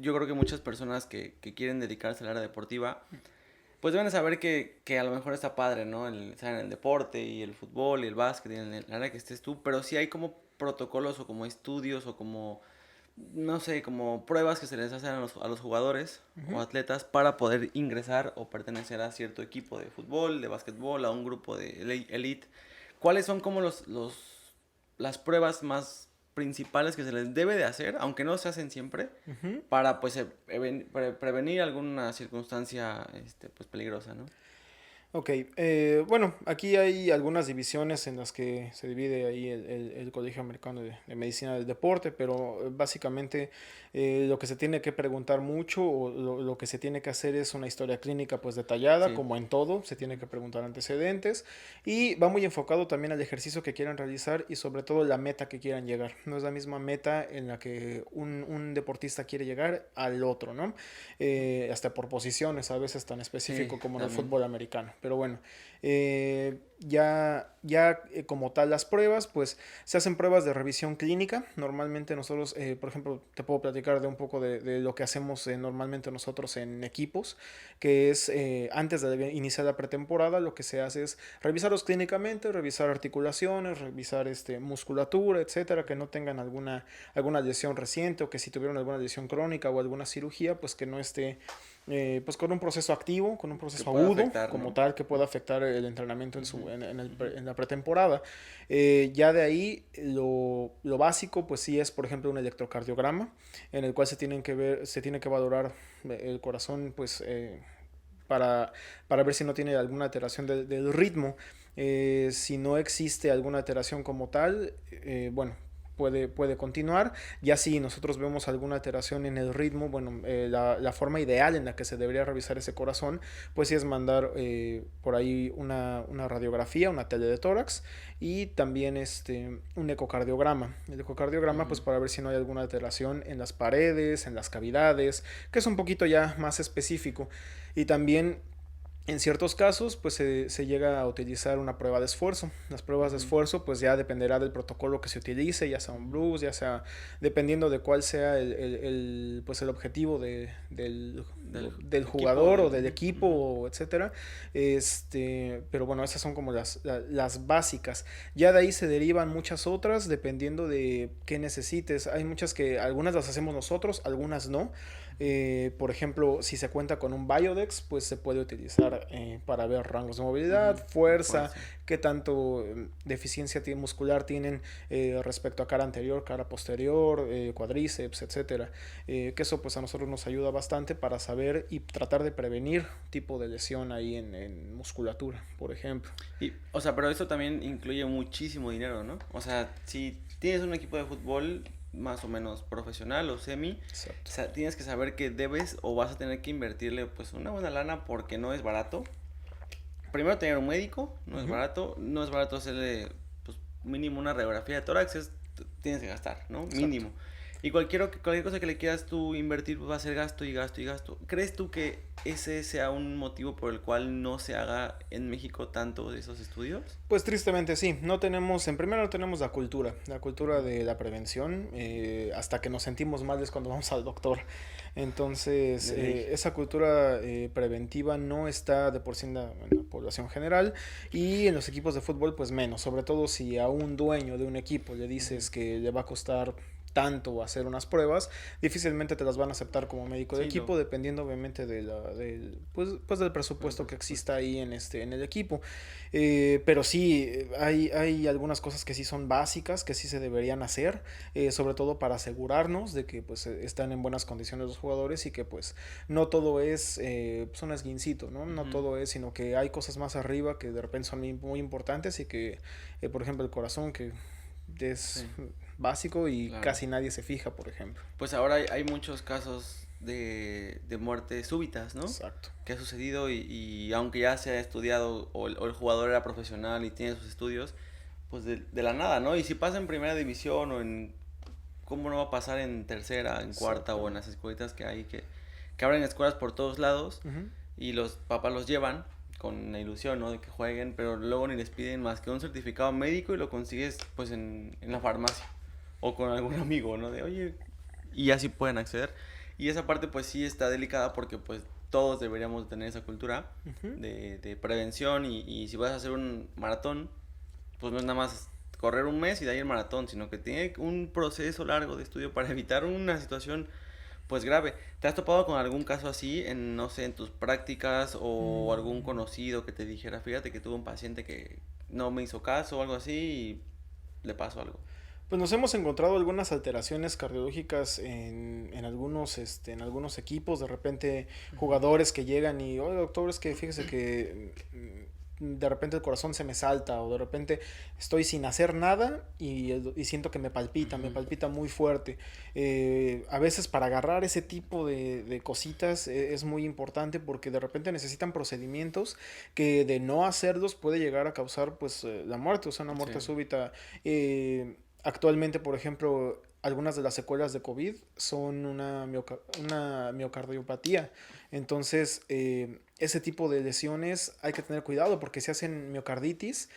Yo creo que muchas personas que quieren dedicarse al área deportiva, pues deben de saber que a lo mejor está padre, ¿no? Estar en el deporte y el fútbol y el básquet y en el área que estés tú, pero sí hay como protocolos o como estudios o como, no sé, como pruebas que se les hacen a los jugadores o Ujú. atletas para poder ingresar o pertenecer a cierto equipo de fútbol, de básquetbol, a un grupo de elite. ¿Cuáles son como las pruebas más principales que se les debe de hacer, aunque no se hacen siempre, Ujú. para pues prevenir alguna circunstancia pues peligrosa, ¿no? Ok, bueno, aquí hay algunas divisiones en las que se divide ahí el Colegio Americano de Medicina del Deporte, pero básicamente lo que se tiene que preguntar mucho o lo que se tiene que hacer es una historia clínica pues detallada, Sí, como en todo, se tiene que preguntar antecedentes y va muy enfocado también al ejercicio que quieran realizar y sobre todo la meta que quieran llegar. No es la misma meta en la que un deportista quiere llegar al otro, ¿no? Hasta por posiciones, a veces tan sí, específico como en el también. fútbol americano. Pero bueno, como tal las pruebas, pues se hacen pruebas de revisión clínica. Normalmente nosotros, por ejemplo, te puedo platicar de un poco de lo que hacemos normalmente nosotros en equipos, que es antes de iniciar la pretemporada, lo que se hace es revisarlos clínicamente, revisar articulaciones, revisar musculatura, etcétera, que no tengan alguna lesión reciente o que si tuvieron alguna lesión crónica o alguna cirugía, pues que no esté pues con un proceso activo, con un Que proceso puede agudo, afectar, como ¿no? tal, que pueda afectar el entrenamiento Ujú, ujú. en la pretemporada. Ya de ahí, lo básico, pues sí es, por ejemplo, un electrocardiograma, en el cual se tiene que valorar el corazón, pues para, para ver si no tiene alguna alteración del ritmo. Si no existe alguna alteración como tal, bueno, puede continuar. Ya si nosotros vemos alguna alteración en el ritmo, bueno, la forma ideal en la que se debería revisar ese corazón, pues sí es mandar por ahí una radiografía, una tele de tórax y también un ecocardiograma. El ecocardiograma, pues Ujú. para ver si no hay alguna alteración en las paredes, en las cavidades, que es un poquito ya más específico. Y también en ciertos casos, pues se llega a utilizar una prueba de esfuerzo. Las pruebas de Ujú. esfuerzo, pues ya dependerá del protocolo que se utilice, ya sea un blues, ya sea dependiendo de cuál sea pues el objetivo Del del equipo, jugador o del... del Ujú. equipo, etcétera. Pero bueno, esas son como las básicas. Ya de ahí se derivan muchas otras, dependiendo de qué necesites. Hay muchas que algunas las hacemos nosotros, algunas no. Por ejemplo, si se cuenta con un Biodex, pues se puede utilizar para ver rangos de movilidad, Ujú. La fuerza, fuerza. qué tanto deficiencia muscular tienen respecto a cara anterior, cara posterior, cuádriceps, etcétera. Que eso pues a nosotros nos ayuda bastante para saber y tratar de prevenir tipo de lesión ahí en musculatura, por ejemplo. Y, o sea, pero esto también incluye muchísimo dinero, ¿no? O sea, si tienes un equipo de fútbol más o menos profesional o semi, Exacto. tienes que saber que debes o vas a tener que invertirle pues una buena lana porque no es barato. Primero tener un médico, Ujú. no es barato hacerle pues mínimo una radiografía de tórax, tienes que gastar, ¿no? Exacto. Mínimo. Y cualquier cosa que le quieras tú invertir pues, va a ser gasto y gasto y gasto. ¿Crees tú que ese sea un motivo por el cual no se haga en México tanto de esos estudios? Pues tristemente sí, no tenemos, en primero no tenemos la cultura Ujú. de la prevención, hasta que nos sentimos mal es cuando vamos al doctor. Entonces, De ley. esa cultura preventiva no está de por sí en la población general y en los equipos de fútbol pues menos, sobre todo si a un dueño de un equipo le Ujú. dices que le va a costar tanto hacer unas pruebas, difícilmente te las van a aceptar como médico de Sí, no, equipo, dependiendo obviamente pues del por el presupuesto que exista presupuesto. ahí en el equipo. Pero sí, hay algunas cosas que sí son básicas, que sí se deberían hacer, sobre todo para asegurarnos de que pues están en buenas condiciones los jugadores y que pues no todo es pues, un esguincito, ¿no? No Ujú. todo es, sino que hay cosas más arriba que de repente son muy importantes y que, por ejemplo, el corazón que es Sí, básico y claro. casi nadie se fija, por ejemplo. Pues ahora hay muchos casos de muertes súbitas, ¿no? Exacto. Que ha sucedido y aunque ya se ha estudiado o el jugador era profesional y tiene sus estudios, pues de la nada, ¿no? Y si pasa en primera división o en... ¿Cómo no va a pasar en tercera, en cuarta o en Exacto. las escuelitas que hay que abren escuelas por todos lados Ujú. y los papás los llevan con la ilusión, ¿no? De que jueguen, pero luego ni les piden más que un certificado médico y lo consigues pues en la farmacia o con algún amigo, ¿no? De, oye, y así pueden acceder. Y esa parte pues sí está delicada porque pues todos deberíamos tener esa cultura de prevención y si vas a hacer un maratón, pues no es nada más correr un mes y de ahí el maratón, sino que tiene un proceso largo de estudio para evitar una situación pues grave. ¿Te has topado con algún caso así en, no sé, en tus prácticas o algún Mm. conocido que te dijera, fíjate que tuve un paciente que no me hizo caso o algo así y le pasó algo? Pues nos hemos encontrado algunas alteraciones cardiológicas en algunos equipos, de repente jugadores que llegan y, oye doctor, es que fíjese que de repente el corazón se me salta o de repente estoy sin hacer nada y siento que me Ujú. palpita muy fuerte. A veces para agarrar ese tipo de cositas es muy importante porque de repente necesitan procedimientos que de no hacerlos puede llegar a causar pues la muerte, o sea, una Sí, muerte súbita. Actualmente, por ejemplo, algunas de las secuelas de COVID son una miocardiopatía. Entonces, ese tipo de lesiones hay que tener cuidado porque si hacen miocarditis,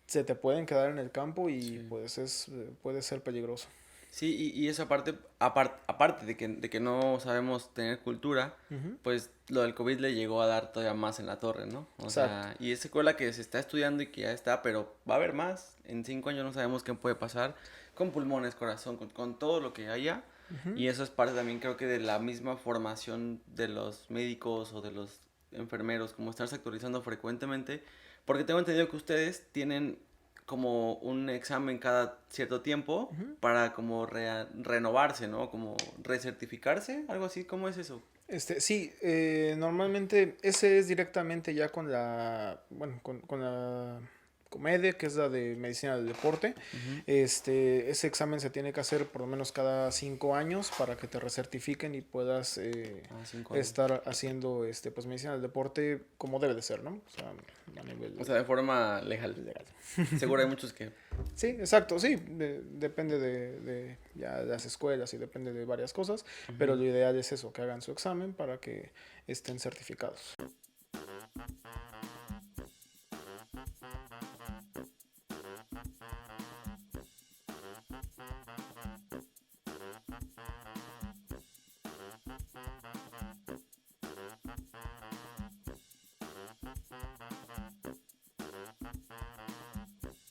se te pueden quedar en el campo y sí. pues puede ser peligroso. Sí, y esa parte, aparte de que no sabemos tener cultura, Ujú. pues lo del COVID le llegó a dar todavía más en la torre, ¿no? O Exacto. sea, y es secuela que se está estudiando y que ya está, pero va a haber más. En 5 años no sabemos qué puede pasar con pulmones, corazón, con todo lo que haya. Ujú. Y eso es parte también creo que de la misma formación de los médicos o de los enfermeros, como estarse actualizando frecuentemente, porque tengo entendido que ustedes tienen como un examen cada cierto tiempo Ujú. para como renovarse, ¿no? Como recertificarse, algo así, ¿cómo es eso? Sí, normalmente ese es directamente ya con bueno, con la COMEDE, que es la de medicina del deporte. Ujú. Ese examen se tiene que hacer por lo menos cada 5 años para que te recertifiquen y puedas Ah, 5 años. estar haciendo pues medicina del deporte como debe de ser, ¿no? O sea, a O nivel sea, de forma legal. legal. Seguro hay muchos que... Sí, exacto, sí, depende de ya las escuelas y depende de varias cosas, pero Ujú. lo ideal es eso, que hagan su examen para que estén certificados.